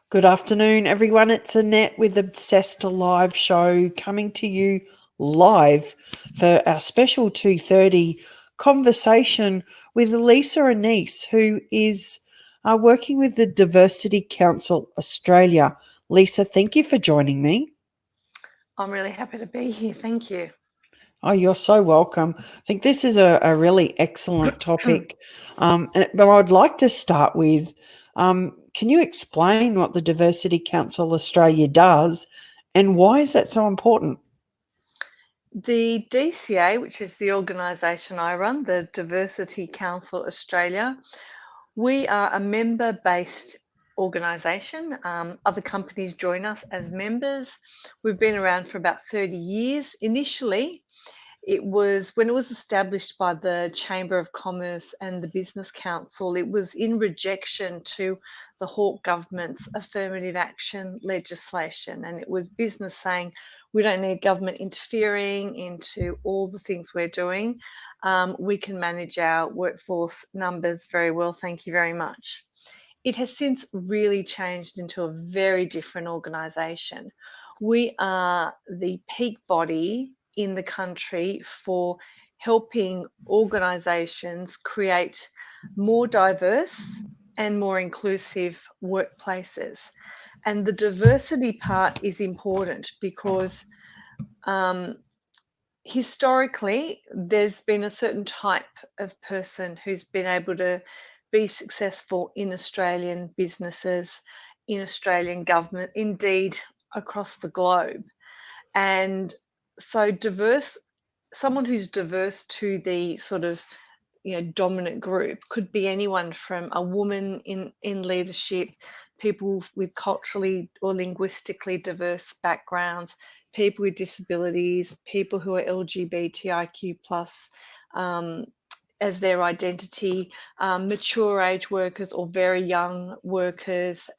Good afternoon, everyone. It's Annette with Obsessed Live show coming to you live for our special 2:30 conversation with Annese, who is working with the Diversity Council Australia. Lisa, thank you for joining me. I'm really happy to be here. Thank you. Oh, you're so welcome. I think this is a really excellent topic. But I'd like to start with, can you explain what the Diversity Council Australia does and why is that so important? The DCA, which is the organisation I run, the Diversity Council Australia, we are a member-based organisation. Other companies join us as members. We've been around for about 30 years. Initially, when it was established by the Chamber of Commerce and the Business Council, it was in rejection to the Hawke government's affirmative action legislation. And it was business saying, we don't need government interfering into all the things we're doing. We can manage our workforce numbers very well. Thank you very much. It has since really changed into a very different organisation. We are the peak body in the country for helping organisations create more diverse and more inclusive workplaces. And the diversity part is important because historically, there's been a certain type of person who's been able to be successful in Australian businesses, in Australian government, indeed across the globe. And so someone who's diverse to the sort of dominant group could be anyone from a woman in leadership, people with culturally or linguistically diverse backgrounds, people with disabilities, people who are LGBTIQ plus as their identity, mature age workers or very young workers,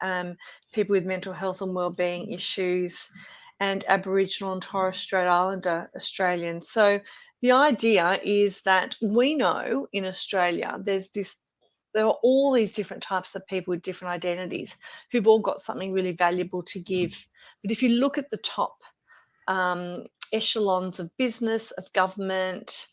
people with mental health and wellbeing issues, and Aboriginal and Torres Strait Islander Australians. So the idea is that we know in Australia there are all these different types of people with different identities who've all got something really valuable to give. But if you look at the top echelons of business, of government,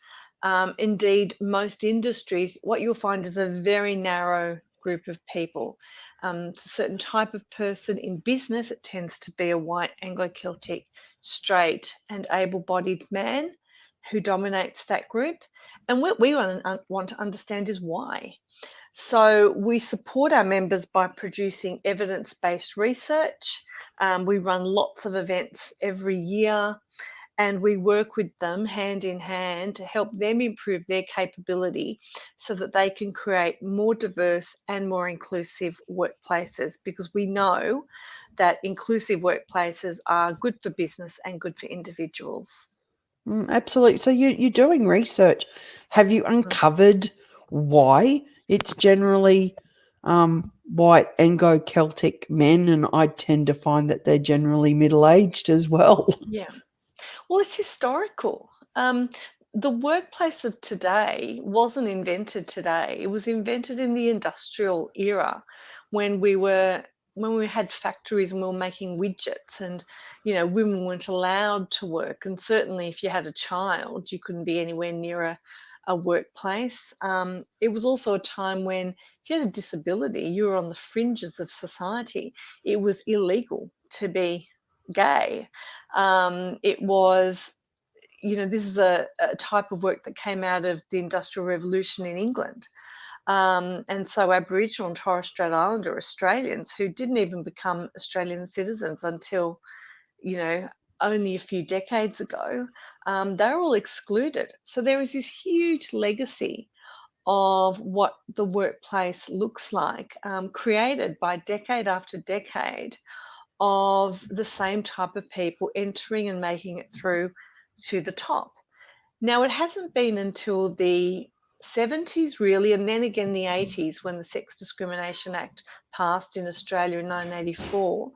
indeed most industries, what you'll find is a very narrow group of people. It's a certain type of person in business. It tends to be a white Anglo-Celtic, straight and able-bodied man who dominates that group. And what we want to understand is why. So we support our members by producing evidence-based research. We run lots of events every year, and we work with them hand in hand to help them improve their capability so that they can create more diverse and more inclusive workplaces, because we know that inclusive workplaces are good for business and good for individuals. Absolutely. So you're doing research. Have you uncovered why it's generally white Anglo-Celtic men, and I tend to find that they're generally middle-aged as well? Yeah. Well, it's historical. The workplace of today wasn't invented today. It was invented in the industrial era when we had factories and we were making widgets, and women weren't allowed to work. And certainly if you had a child, you couldn't be anywhere near a workplace. It was also a time when if you had a disability, you were on the fringes of society. It was illegal to be gay. It was, this is a type of work that came out of the Industrial Revolution in England. And so Aboriginal and Torres Strait Islander Australians who didn't even become Australian citizens until, only a few decades ago, they're all excluded. So there is this huge legacy of what the workplace looks like, created by decade after decade of the same type of people entering and making it through to the top. Now, it hasn't been until the 70s, really, and then again the 80s, when the Sex Discrimination Act passed in Australia in 1984,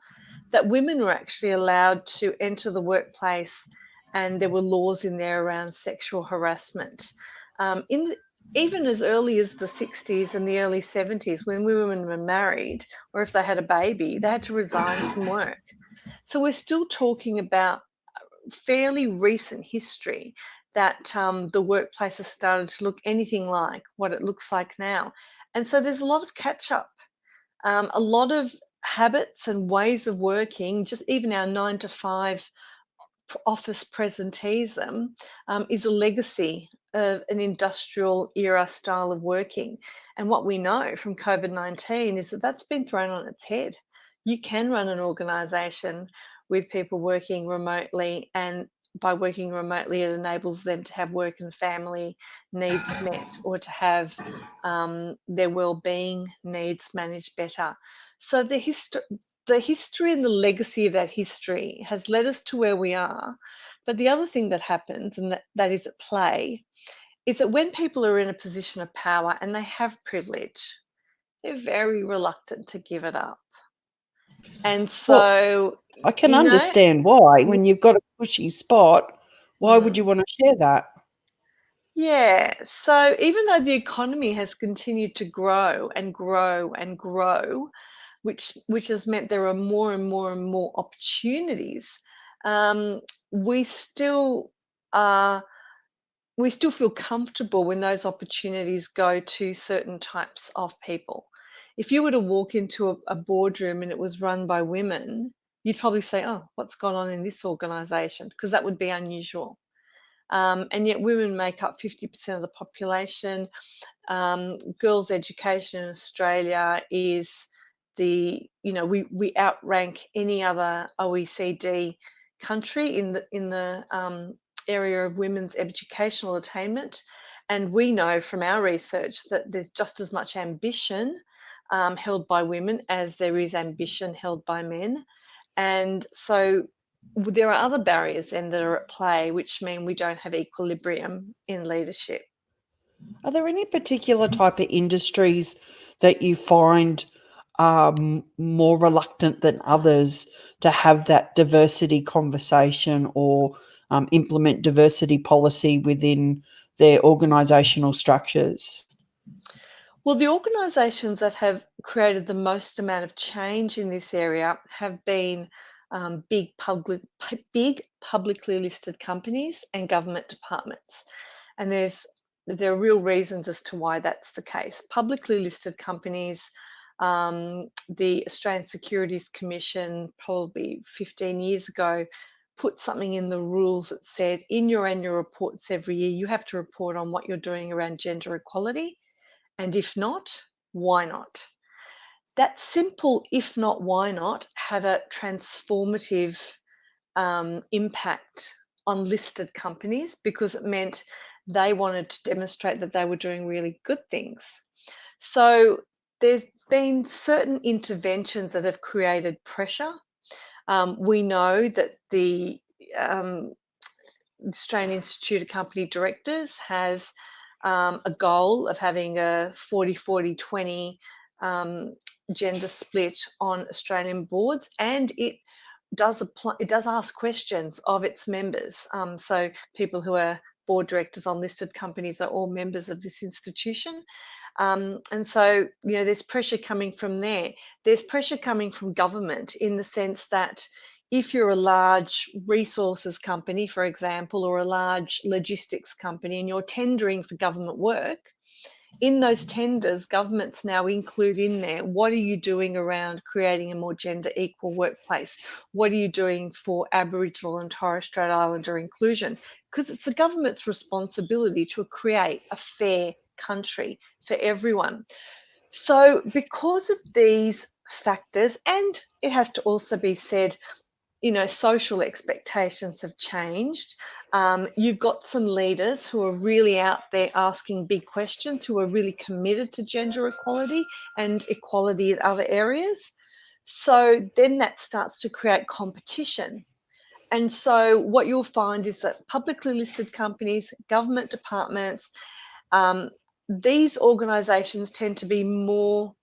that women were actually allowed to enter the workplace, and there were laws in there around sexual harassment. In even as early as the 60s and the early 70s, when women were married or if they had a baby, they had to resign from work. So we're still talking about fairly recent history that the workplace has started to look anything like what it looks like now. And so there's a lot of catch up, a lot of habits and ways of working, just even our 9 to 5 office presenteeism is a legacy of an industrial era style of working. And what we know from COVID 19 is that that's been thrown on its head. You can run an organization with people working remotely, and by working remotely, it enables them to have work and family needs met or to have their well-being needs managed better. So the history and the legacy of that history has led us to where we are. But the other thing that happens, and that is at play, is that when people are in a position of power and they have privilege, they're very reluctant to give it up. And Well, so, I can you know, understand why. y- When you've got a cushy spot, why would mm, you want to share that? yeah. So even though the economy has continued to grow and grow and grow, which has meant there are more and more and more opportunities, um, we still are we still feel comfortable when those opportunities go to certain types of people. If you were to walk into a boardroom and it was run by women, you'd probably say, "Oh, what's gone on in this organization?" Because that would be unusual. And yet, women make up 50% of the population. Girls' education in Australia is we outrank any other OECD country in the area of women's educational attainment, and we know from our research that there's just as much ambition held by women as there is ambition held by men, and so there are other barriers then that are at play, which mean we don't have equilibrium in leadership. Are there any particular type of industries that you find more reluctant than others to have that diversity conversation or implement diversity policy within their organisational structures? Well, the organisations that have created the most amount of change in this area have been big publicly listed companies and government departments. And there are real reasons as to why that's the case. Publicly listed companies, the Australian Securities Commission, probably 15 years ago, put something in the rules that said in your annual reports every year, you have to report on what you're doing around gender equality. And if not, why not? That simple, if not, why not, had a transformative impact on listed companies because it meant they wanted to demonstrate that they were doing really good things. So there's been certain interventions that have created pressure. We know that the Australian Institute of Company Directors has a goal of having a 40-40-20 gender split on Australian boards, and it does ask questions of its members. So people who are board directors on listed companies are all members of this institution. And so, there's pressure coming from there. There's pressure coming from government in the sense that if you're a large resources company, for example, or a large logistics company and you're tendering for government work, in those tenders, governments now include in there, what are you doing around creating a more gender equal workplace? What are you doing for Aboriginal and Torres Strait Islander inclusion? Because it's the government's responsibility to create a fair country for everyone. So, because of these factors, and it has to also be said, social expectations have changed. You've got some leaders who are really out there asking big questions, who are really committed to gender equality and equality in other areas. So then that starts to create competition. And so what you'll find is that publicly listed companies, government departments, um, these organisations tend to be more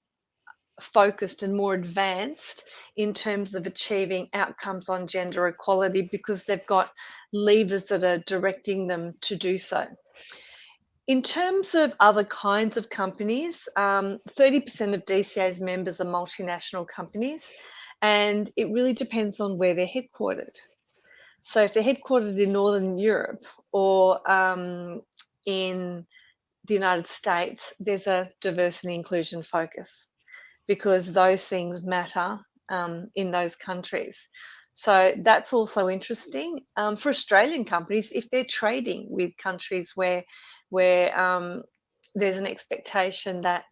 focused and more advanced in terms of achieving outcomes on gender equality because they've got levers that are directing them to do so. In terms of other kinds of companies, 30% of DCA's members are multinational companies, and it really depends on where they're headquartered. So if they're headquartered in Northern Europe or in the United States, there's a diversity and inclusion focus because those things matter in those countries. So that's also interesting for Australian companies if they're trading with countries where there's an expectation that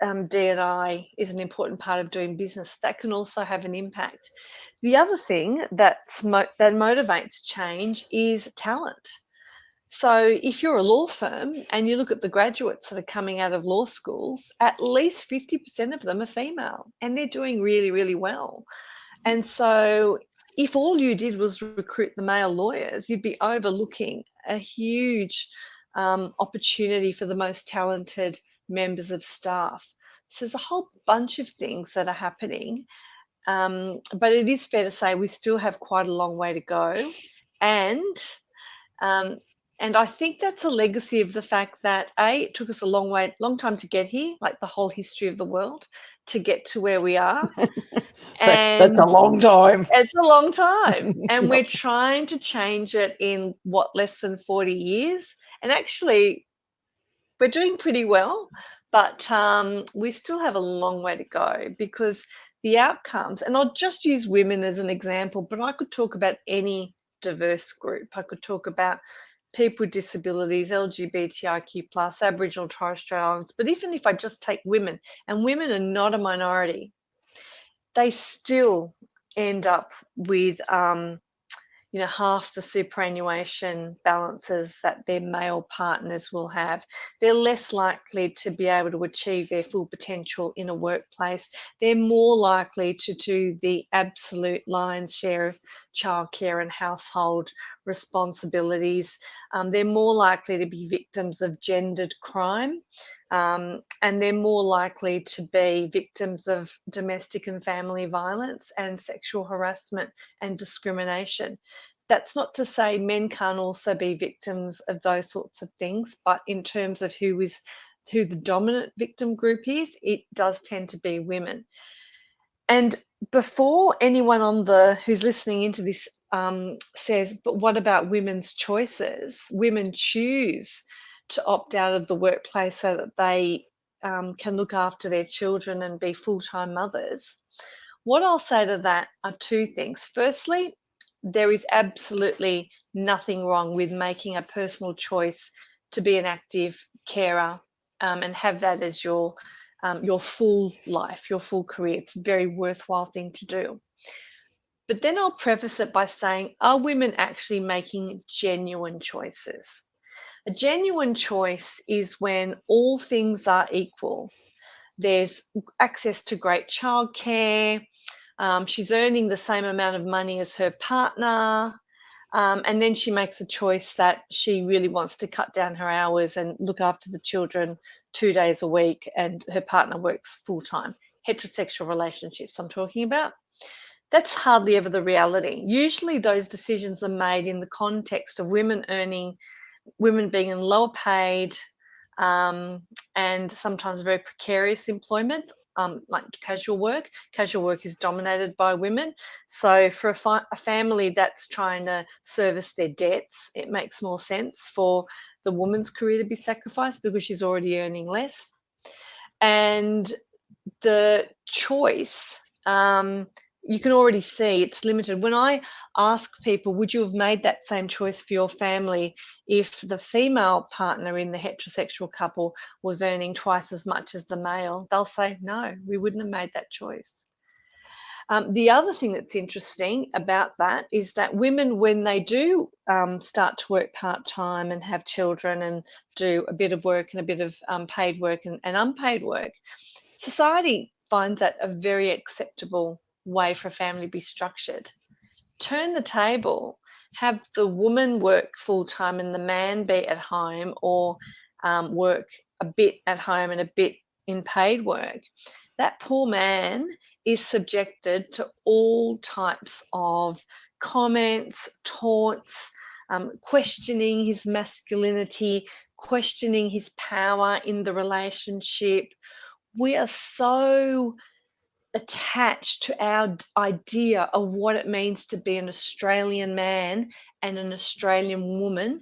D&I is an important part of doing business. That can also have an impact. The other thing that motivates change is talent. So if you're a law firm and you look at the graduates that are coming out of law schools, at least 50% of them are female, and they're doing really, really well. And so if all you did was recruit the male lawyers, you'd be overlooking a huge opportunity for the most talented members of staff. So there's a whole bunch of things that are happening. But it is fair to say we still have quite a long way to go. And um, and I think that's a legacy of the fact that it took us a long time to get here, like the whole history of the world, to get to where we are. That's a And long time. it's a long time. And we're Yep. trying to change it in less than 40 years. And actually, we're doing pretty well, but we still have a long way to go because the outcomes, and I'll just use women as an example, but I could talk about any diverse group. I could talk about people with disabilities, LGBTIQ+, Aboriginal Torres Strait Islanders, but even if I just take women, and women are not a minority, they still end up with half the superannuation balances that their male partners will have. They're less likely to be able to achieve their full potential in a workplace. They're more likely to do the absolute lion's share of childcare and household responsibilities. They're more likely to be victims of gendered crime. And they're more likely to be victims of domestic and family violence and sexual harassment and discrimination. That's not to say men can't also be victims of those sorts of things, but in terms of who the dominant victim group is, it does tend to be women. And before anyone who's listening into this says, but what about women's choices? Women choose to opt out of the workplace so that they can look after their children and be full-time mothers. What I'll say to that are two things. Firstly, there is absolutely nothing wrong with making a personal choice to be an active carer and have that as your full life, your full career. It's a very worthwhile thing to do. But then I'll preface it by saying, are women actually making genuine choices? A genuine choice is when all things are equal. There's access to great childcare. She's earning the same amount of money as her partner. And then she makes a choice that she really wants to cut down her hours and look after the children 2 days a week, and her partner works full-time. Heterosexual relationships I'm talking about. That's hardly ever the reality. Usually those decisions are made in the context of women being in lower paid and sometimes very precarious employment, like casual work. Casual work is dominated by women. So for a family that's trying to service their debts, it makes more sense for the woman's career to be sacrificed because she's already earning less. And the choice, you can already see it's limited. When I ask people, would you have made that same choice for your family if the female partner in the heterosexual couple was earning twice as much as the male? They'll say, no, we wouldn't have made that choice. The other thing that's interesting about that is that women, when they do start to work part-time and have children and do a bit of work and a bit of paid work and unpaid work, society finds that a very acceptable way for a family to be structured. Turn the table, have the woman work full-time and the man be at home, or work a bit at home and a bit in paid work. That poor man is subjected to all types of comments, taunts, questioning his masculinity, questioning his power in the relationship. We are so attached to our idea of what it means to be an Australian man and an Australian woman.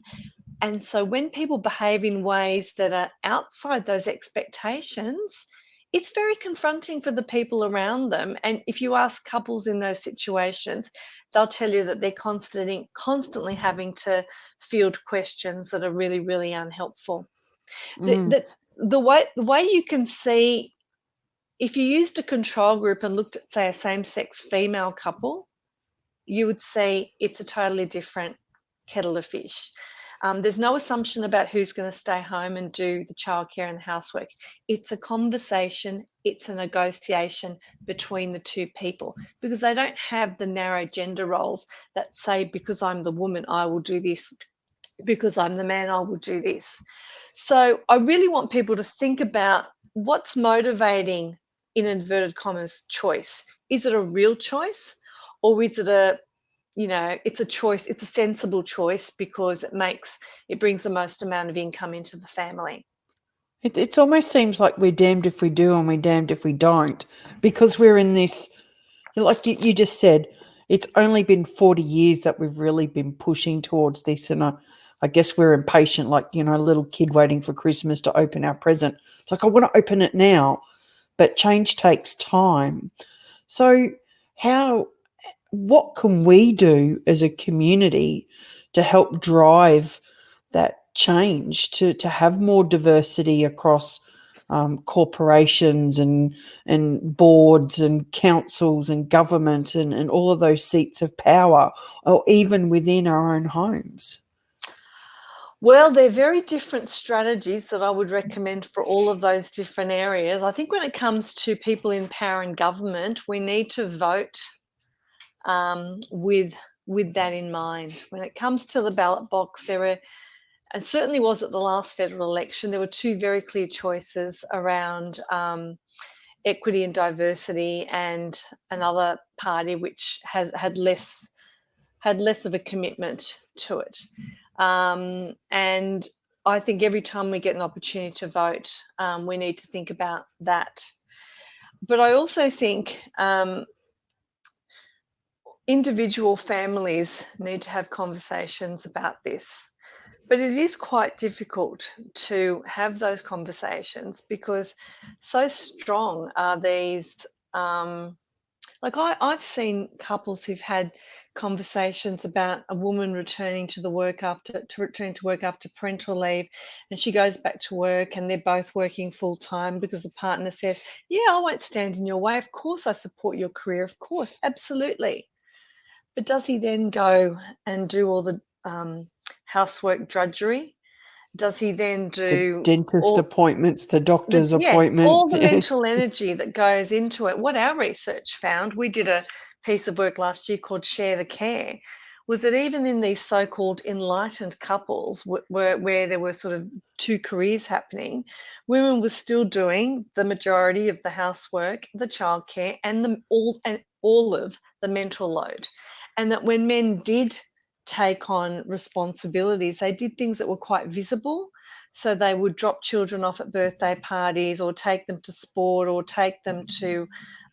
And so when people behave in ways that are outside those expectations, it's very confronting for the people around them. And if you ask couples in those situations, they'll tell you that they're constantly having to field questions that are really, really unhelpful. The, Mm. the, the way you can see, if you used a control group and looked at, say, a same-sex female couple, you would see it's a totally different kettle of fish. There's no assumption about who's going to stay home and do the childcare and the housework. It's a conversation, it's a negotiation between the two people, because they don't have the narrow gender roles that say, because I'm the woman, I will do this, because I'm the man, I will do this. So I really want people to think about what's motivating, in inverted commas, choice. Is it a real choice, or is it it's a choice, it's a sensible choice because it brings the most amount of income into the family? It almost seems like we're damned if we do and we're damned if we don't, because we're in this, like you just said, it's only been 40 years that we've really been pushing towards this. And I guess we're impatient, like, a little kid waiting for Christmas to open our present. It's like, I want to open it now, but change takes time. So what can we do as a community to help drive that change, to have more diversity across corporations and boards and councils and government and all of those seats of power, or even within our own homes? Well, they're very different strategies that I would recommend for all of those different areas. I think when it comes to people in power and government, we need to vote with that in mind. When it comes to the ballot box, there are, and certainly was at the last federal election, there were two very clear choices around equity and diversity, and another party which had less of a commitment to it. And I think every time we get an opportunity to vote, we need to think about that. But I also think individual families need to have conversations about this. But it is quite difficult to have those conversations, because so strong are these. I've seen couples who've had conversations about a woman returning to return to work after parental leave, and she goes back to work, and they're both working full time, because the partner says, "Yeah, I won't stand in your way. Of course, I support your career. Of course, absolutely." But does he then go and do all the housework drudgery? Does he then The do dentist all appointments, the doctor's all appointments. the mental energy that goes into it? What our research found, we did a piece of work last year called Share the Care, was that even in these so-called enlightened couples where there were sort of two careers happening, women were still doing the majority of the housework, the childcare, and all of the mental load. And that when men did take on responsibilities, they did things that were quite visible. So they would drop children off at birthday parties, or take them to sport, or take them to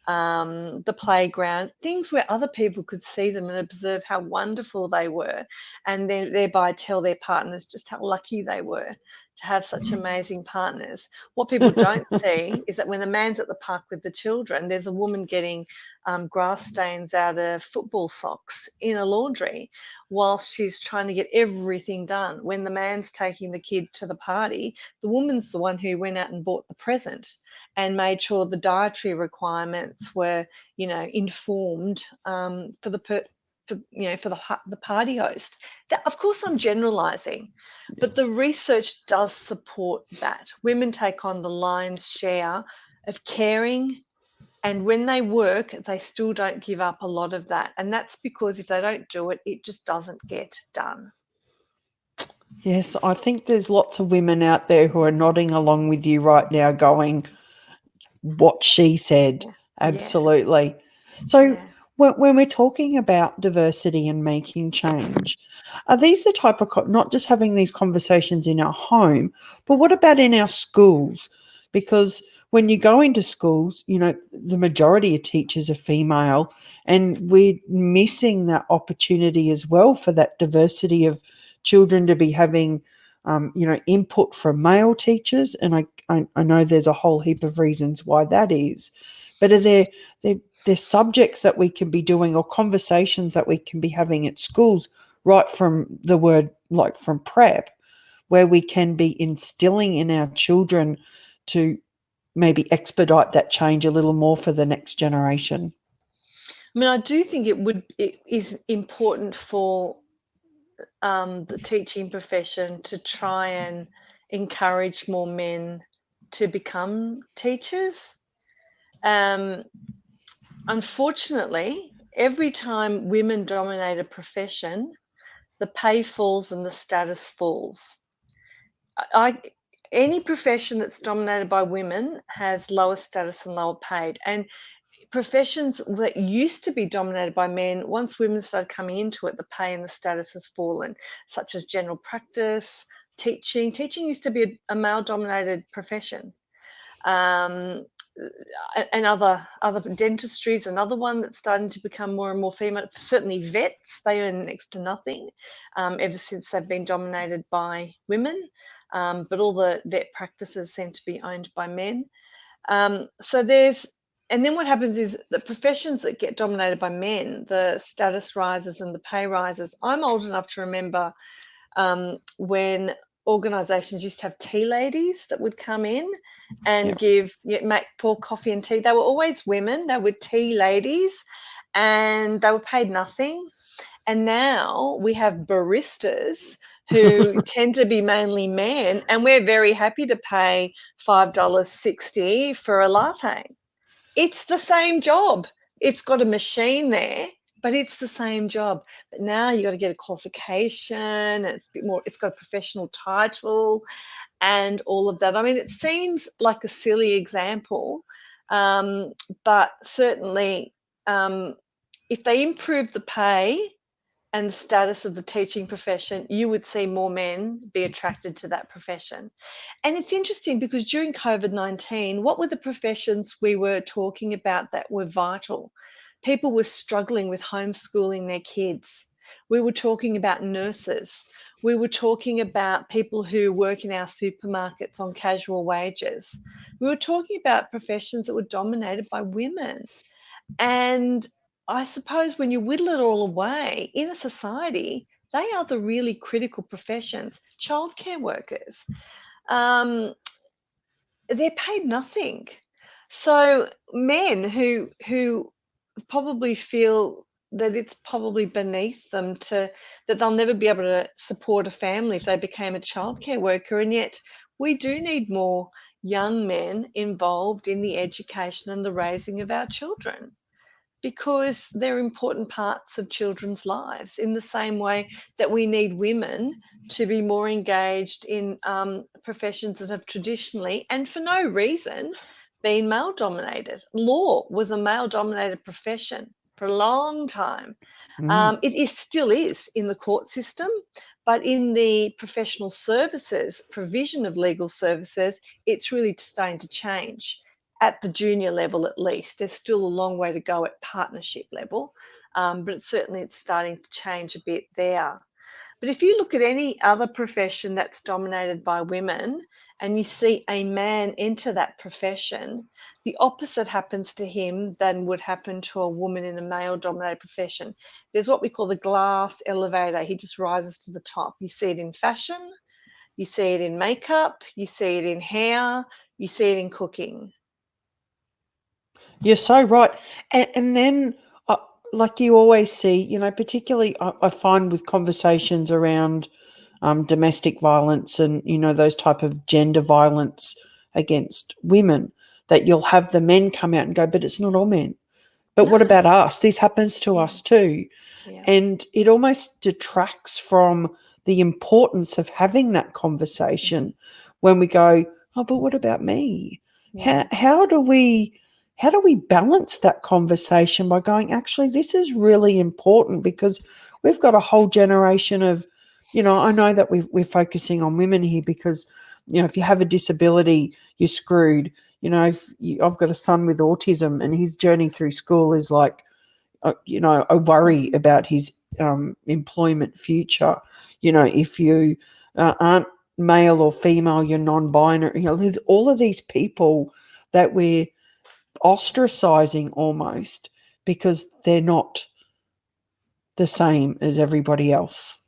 the playground, things where other people could see them and observe how wonderful they were, and then thereby tell their partners just how lucky they were to have such amazing partners. What people don't see is that when the man's at the park with the children, there's a woman getting grass stains out of football socks in a laundry whilst she's trying to get everything done. When the man's taking the kid to the party, the woman's the one who went out and bought the present and made sure the dietary requirements were, informed for the party host. That, of course, I'm generalising, but Yes. the research does support that. Women take on the lion's share of caring, and when they work, they still don't give up a lot of that. And that's because if they don't do it, it just doesn't get done. Yes, I think there's lots of women out there who are nodding along with you right now, going, what she said. Yeah. Yes. Absolutely. So, Yeah. when we're talking about diversity and making change, are these the type of not just having these conversations in our home, but what about in our schools? Because when you go into schools, the majority of teachers are female, and we're missing that opportunity as well for that diversity of children to be having, input from male teachers. And I know there's a whole heap of reasons why that is, but there's subjects that we can be doing, or conversations that we can be having at schools right from the word, like from prep, where we can be instilling in our children to maybe expedite that change a little more for the next generation. I mean, I do think it is important for the teaching profession to try and encourage more men to become teachers. Um, Unfortunately, every time women dominate a profession, the pay falls and the status falls. I Any profession that's dominated by women has lower status and lower paid. And professions that used to be dominated by men, once women started coming into it, the pay and the status has fallen, such as general practice, teaching. Teaching used to be a male-dominated profession. Um, and other dentistry is another one that's starting to become more and more female. Certainly vets, they earn next to nothing ever since they've been dominated by women. But all the vet practices seem to be owned by men. So there's, and then what happens is the professions that get dominated by men, the status rises and the pay rises. I'm old enough to remember when organisations used to have tea ladies that would come in and make pour coffee and tea. They were always women. They were tea ladies, and they were paid nothing. And now we have baristas who tend to be mainly men, and we're very happy to pay $5.60 for a latte. It's the same job. It's got a machine there, but it's the same job. But now you got to get a qualification, and it's a bit more, it's got a professional title and all of that. I mean, it seems like a silly example, but certainly if they improve the pay and the status of the teaching profession, you would see more men be attracted to that profession. And it's interesting because during COVID-19, what were the professions we were talking about that were vital? People were struggling with homeschooling their kids. We were talking about nurses. We were talking about people who work in our supermarkets on casual wages. We were talking about professions that were dominated by women. And I suppose when you whittle it all away, in a society, they are the really critical professions. Childcare workers, um, they're paid nothing. So men who probably feel that it's probably beneath them that they'll never be able to support a family if they became a childcare worker, and yet we do need more young men involved in the education and the raising of our children, because they're important parts of children's lives, in the same way that we need women to be more engaged in professions that have traditionally, and for no reason, been male dominated. Law was a male dominated profession for a long time. Still is in the court system, but in the professional services, provision of legal services, it's really starting to change at the junior level at least. There's still a long way to go at partnership level, but it's starting to change a bit there. But if you look at any other profession that's dominated by women and you see a man enter that profession, the opposite happens to him than would happen to a woman in a male-dominated profession. There's what we call the glass elevator. He just rises to the top. You see it in fashion, you see it in makeup, you see it in hair, you see it in cooking. You're so right. And then, like you always see, particularly I find with conversations around domestic violence and, those type of gender violence against women, that you'll have the men come out and go, but it's not all men. But what about us? This happens to us too. Yeah. And it almost detracts from the importance of having that conversation when we go, oh, but what about me? Yeah. How do we how do we balance that conversation by going, actually, this is really important because we've got a whole generation of, I know that we're focusing on women here because, if you have a disability, you're screwed. I've got a son with autism and his journey through school is like, a worry about his employment future. If you aren't male or female, you're non-binary. There's all of these people that we're ostracizing almost because they're not the same as everybody else.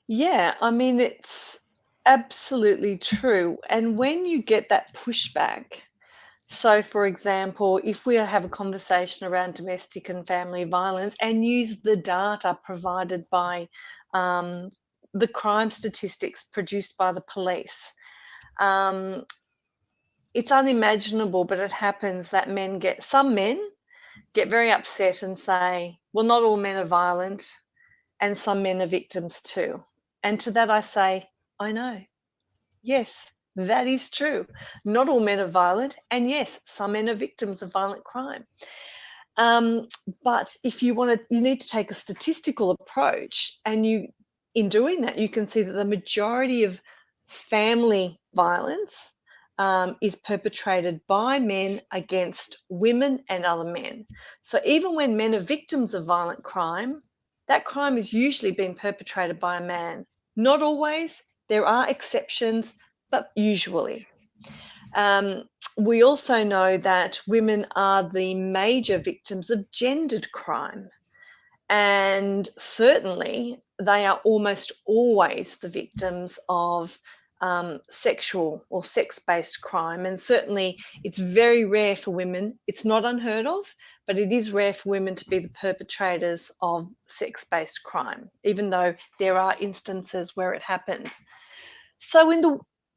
Yeah, I mean, it's absolutely true. And when you get that pushback, so for example, if we have a conversation around domestic and family violence and use the data provided by um, the crime statistics produced by the police, um, it's unimaginable, but it happens that some men get very upset and say, well, not all men are violent, and some men are victims too. And to that I say, I know. Yes, that is true. Not all men are violent, and yes, some men are victims of violent crime. Um, but if you need to take a statistical approach, and in doing that, you can see that the majority of family violence is perpetrated by men against women and other men. So even when men are victims of violent crime, that crime is usually being perpetrated by a man. Not always, there are exceptions, but usually. Um, we also know that women are the major victims of gendered crime. And certainly, they are almost always the victims of sexual or sex based crime. And certainly, it's very rare for women, it's not unheard of, but it is rare for women to be the perpetrators of sex based crime, even though there are instances where it happens. So,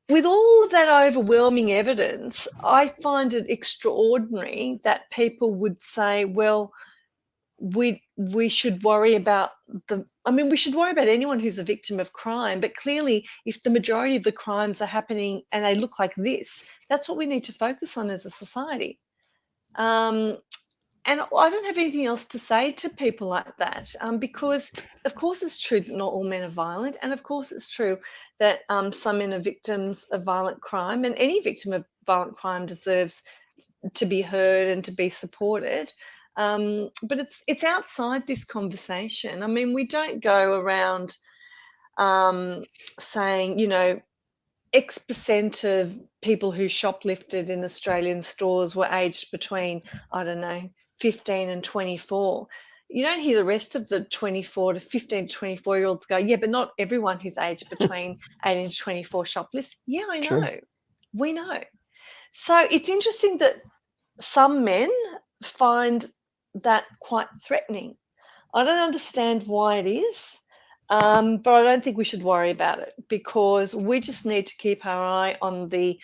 with all of that overwhelming evidence, I find it extraordinary that people would say, well, we should worry about we should worry about anyone who's a victim of crime, but clearly if the majority of the crimes are happening and they look like this, that's what we need to focus on as a society. Um, and I don't have anything else to say to people like that, because of course it's true that not all men are violent, and of course it's true that some men are victims of violent crime, and any victim of violent crime deserves to be heard and to be supported. But it's outside this conversation. I mean, we don't go around um, saying, X percent of people who shoplifted in Australian stores were aged between, I don't know, 15 and 24. You don't hear the rest of the 24 to 15 to 24-year-olds go, yeah, but not everyone who's aged between 18 to 24 shoplifts. Yeah, I True. know. We know. So it's interesting that some men find that quite threatening. I don't understand why it is, but I don't think we should worry about it because we just need to keep our eye on the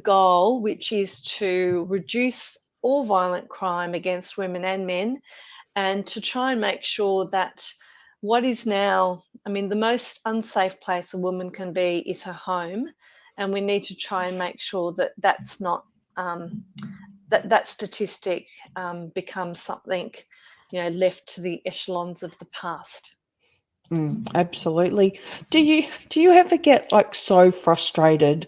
goal, which is to reduce all violent crime against women and men, and to try and make sure that what is now, the most unsafe place a woman can be is her home, and we need to try and make sure that that's not that statistic becomes something left to the echelons of the past. Absolutely. Do you ever get like so frustrated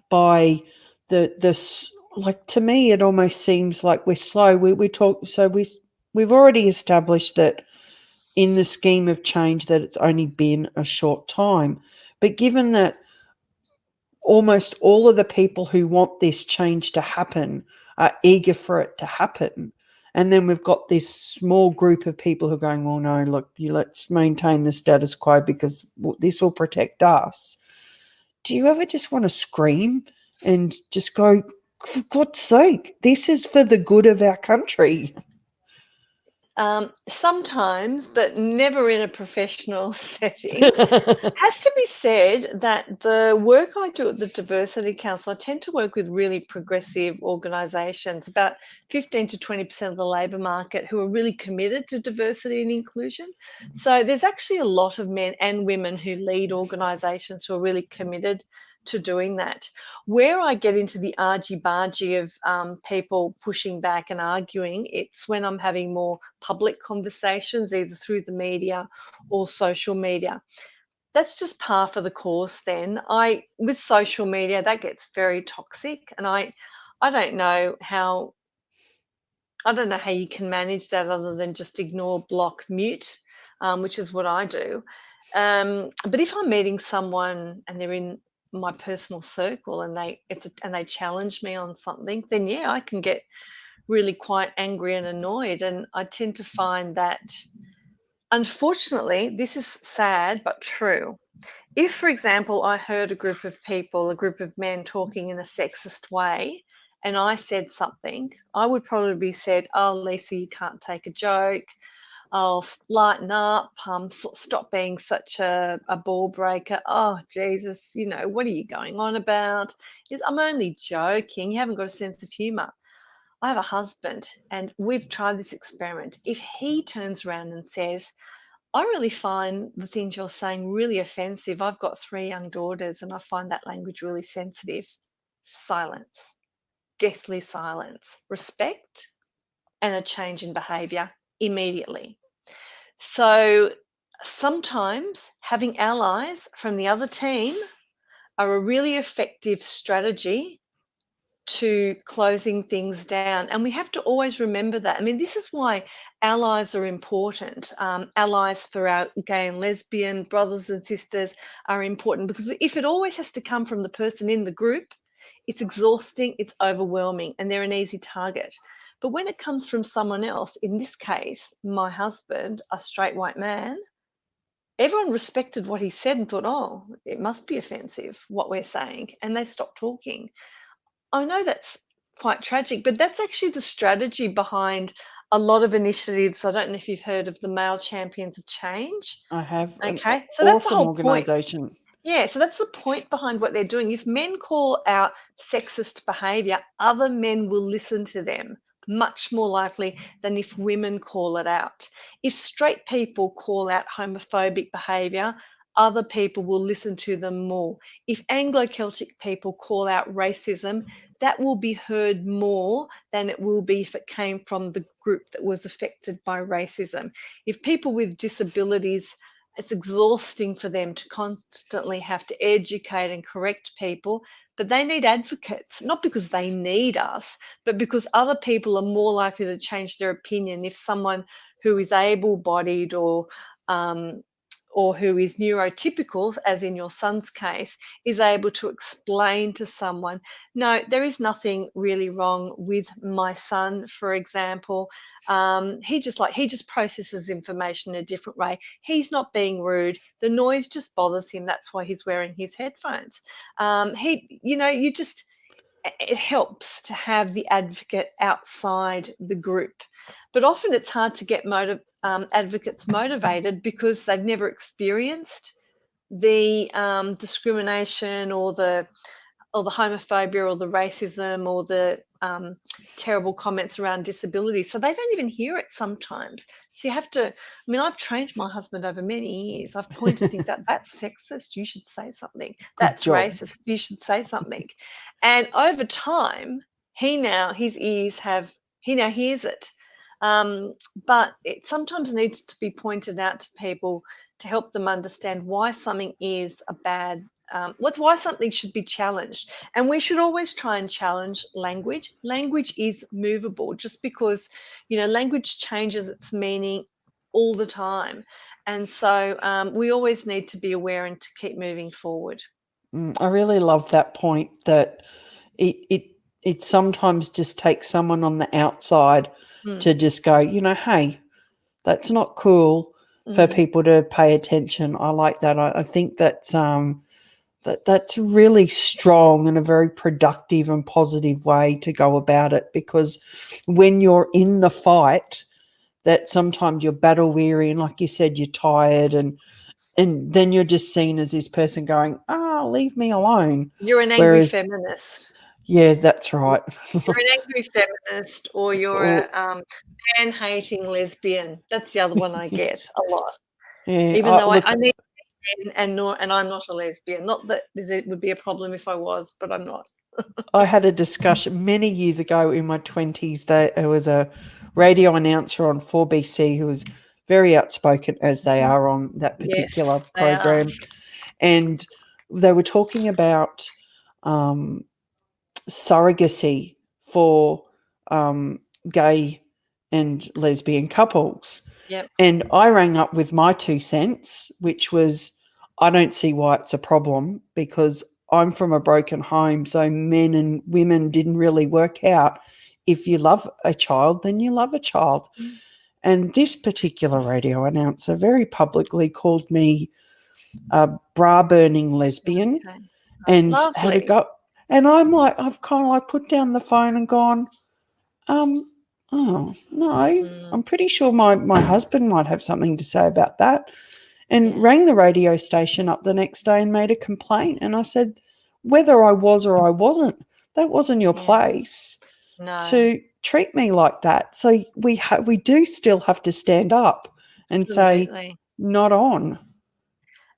by the this, like, to me it almost seems like we're slow. We talk, so we've already established that in the scheme of change that it's only been a short time. But given that almost all of the people who want this change to happen are eager for it to happen. And then we've got this small group of people who are going, well, no, look, let's maintain the status quo because this will protect us. Do you ever just want to scream and just go, for God's sake, this is for the good of our country? Sometimes, but never in a professional setting. Has to be said that the work I do at the Diversity Council, I tend to work with really progressive organisations, about 15 to 20% of the labour market who are really committed to diversity and inclusion. So there's actually a lot of men and women who lead organisations who are really committed to doing that. Where I get into the argy-bargy of people pushing back and arguing, it's when I'm having more public conversations, either through the media or social media. That's just par for the course then. With social media, that gets very toxic, and I don't know how you can manage that other than just ignore, block, mute, which is what I do. But if I'm meeting someone and they're in my personal circle and they challenge me on something, then yeah, I can get really quite angry and annoyed. And I tend to find that, unfortunately, this is sad but true. If, for example, I heard a group of people, a group of men talking in a sexist way, and I said something, I would probably be said, "Oh, Lisa, you can't take a joke. I'll lighten up. Stop being such a ball breaker. Oh, Jesus, what are you going on about? I'm only joking. You haven't got a sense of humour." I have a husband, and we've tried this experiment. If he turns around and says, "I really find the things you're saying really offensive. I've got 3 young daughters and I find that language really sensitive." Silence, deathly silence, respect, and a change in behavior immediately. So sometimes having allies from the other team are a really effective strategy to closing things down. And we have to always remember that. I mean, this is why allies are important. Allies for our gay and lesbian brothers and sisters are important, because if it always has to come from the person in the group, it's exhausting, it's overwhelming, and they're an easy target. But when it comes from someone else, in this case, my husband, a straight white man, everyone respected what he said and thought, "Oh, it must be offensive what we're saying," and they stopped talking. I know that's quite tragic, but that's actually the strategy behind a lot of initiatives. I don't know if you've heard of the Male Champions of Change. I have an Okay, so that's the awesome whole point. organisation. Yeah, so that's the point behind what they're doing. If men call out sexist behavior, other men will listen to them much more likely than if women call it out. If straight people call out homophobic behavior, other people will listen to them more. If Anglo-Celtic people call out racism, that will be heard more than it will be if it came from the group that was affected by racism. If people with disabilities, it's exhausting for them to constantly have to educate and correct people, but they need advocates, not because they need us, but because other people are more likely to change their opinion if someone who is able-bodied or who is neurotypical, as in your son's case, is able to explain to someone, "No, there is nothing really wrong with my son," for example. He just processes information in a different way. He's not being rude. The noise just bothers him. That's why he's wearing his headphones. It helps to have the advocate outside the group. But often it's hard to get advocates motivated because they've never experienced the discrimination or the homophobia or the racism or the terrible comments around disability. So they don't even hear it sometimes. So you have to, I mean, I've trained my husband over many years. I've pointed things out. That's sexist. You should say something. Good That's job. racist. You should say something. And over time, he now hears it. But it sometimes needs to be pointed out to people to help them understand why something is a bad why something should be challenged. And we should always try and challenge language. Language is movable. Just because, language changes its meaning all the time. And so we always need to be aware and to keep moving forward. I really love that point that it sometimes just takes someone on the outside Mm, to just go, hey, that's not cool for mm. people to pay attention. I like that. I think that's really strong and a very productive and positive way to go about it, because when you're in the fight, that sometimes you're battle weary and, like you said, you're tired, and then you're just seen as this person going, leave me alone. You're an angry Whereas, feminist. yeah, that's right. You're an angry feminist, or you're Or, a man-hating lesbian. That's the other one I get a lot. yeah, Even though I look, need and I'm not a lesbian. Not that it would be a problem if I was, but I'm not. I had a discussion many years ago in my 20s that there was a radio announcer on 4BC who was very outspoken, as they are on that particular Yes, they are. program. And they were talking about surrogacy for gay and lesbian couples. Yep. And I rang up with my 2 cents, which was, I don't see why it's a problem because I'm from a broken home. So men and women didn't really work out. If you love a child, then you love a child. And this particular radio announcer very publicly called me a bra burning lesbian Okay. and had a Lovely. go. And I'm like, I've kind of like put down the phone and gone, oh, no, I'm pretty sure my husband might have something to say about that. And rang the radio station up the next day and made a complaint. And I said, whether I was or I wasn't, that wasn't your place to treat me like that. So we do still have to stand up and say, not on.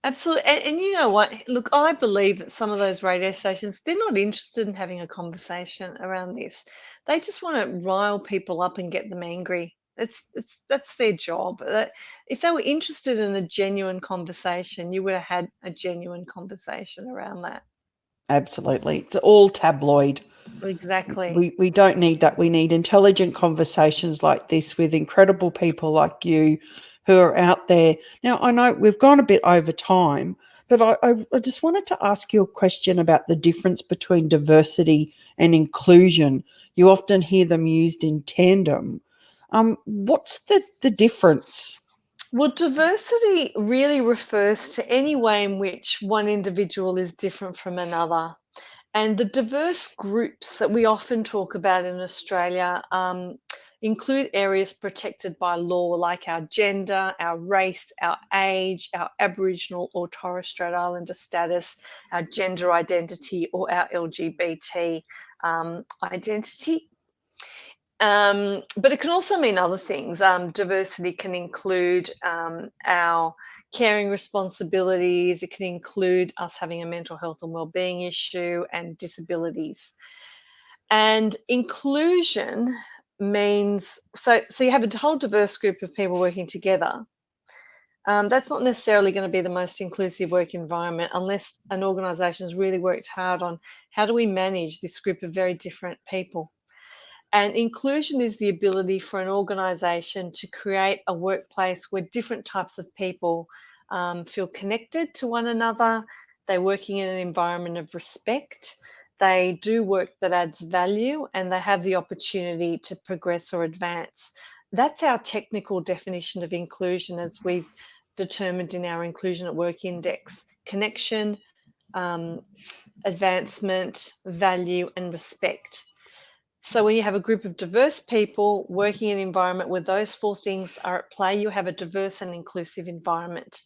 Absolutely. And you know what? Look, I believe that some of those radio stations, they're not interested in having a conversation around this. They just want to rile people up and get them angry. That's their job. If they were interested in a genuine conversation, you would have had a genuine conversation around that. Absolutely. It's all tabloid. Exactly. We don't need that. We need intelligent conversations like this with incredible people like you who are out there. Now, I know we've gone a bit over time, but I just wanted to ask you a question about the difference between diversity and inclusion. You often hear them used in tandem. What's the difference? Well, diversity really refers to any way in which one individual is different from another. And the diverse groups that we often talk about in Australia include areas protected by law, like our gender, our race, our age, our Aboriginal or Torres Strait Islander status, our gender identity, or our LGBT identity. But it can also mean other things. Diversity can include our caring responsibilities. It can include us having a mental health and wellbeing issue and disabilities. And inclusion means so you have a whole diverse group of people working together. That's not necessarily going to be the most inclusive work environment unless an organisation has really worked hard on how do we manage this group of very different people. And inclusion is the ability for an organisation to create a workplace where different types of people feel connected to one another. They're working in an environment of respect. They do work that adds value and they have the opportunity to progress or advance. That's our technical definition of inclusion as we've determined in our Inclusion at Work Index: connection, um, advancement, value, and respect. So when you have a group of diverse people working in an environment where those four things are at play, you have a diverse and inclusive environment.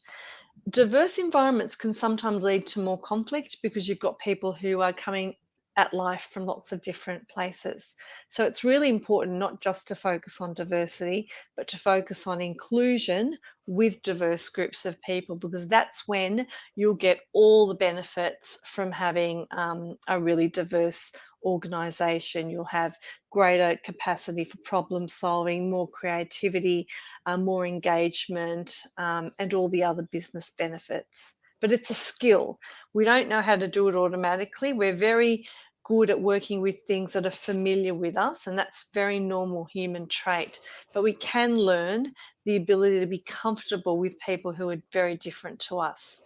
Diverse environments can sometimes lead to more conflict because you've got people who are coming at life from lots of different places. So it's really important not just to focus on diversity, but to focus on inclusion with diverse groups of people, because that's when you'll get all the benefits from having a really diverse organisation. You'll have greater capacity for problem solving, more creativity, more engagement, and all the other business benefits. But it's a skill. We don't know how to do it automatically. We're very good at working with things that are familiar with us, and that's very normal human trait. But we can learn the ability to be comfortable with people who are very different to us.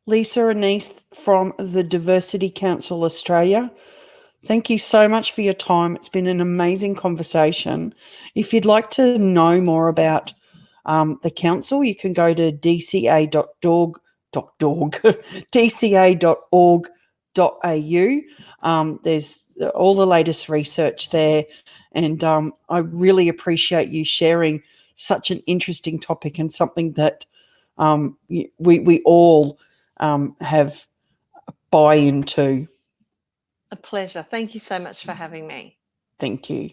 Lisa Annese from the Diversity Council Australia. Thank you so much for your time. It's been an amazing conversation. If you'd like to know more about the council, you can go to dca.org, dca.org.au. There's all the latest research there, and I really appreciate you sharing such an interesting topic and something that we all have buy into. A pleasure. Thank you so much for having me. Thank you.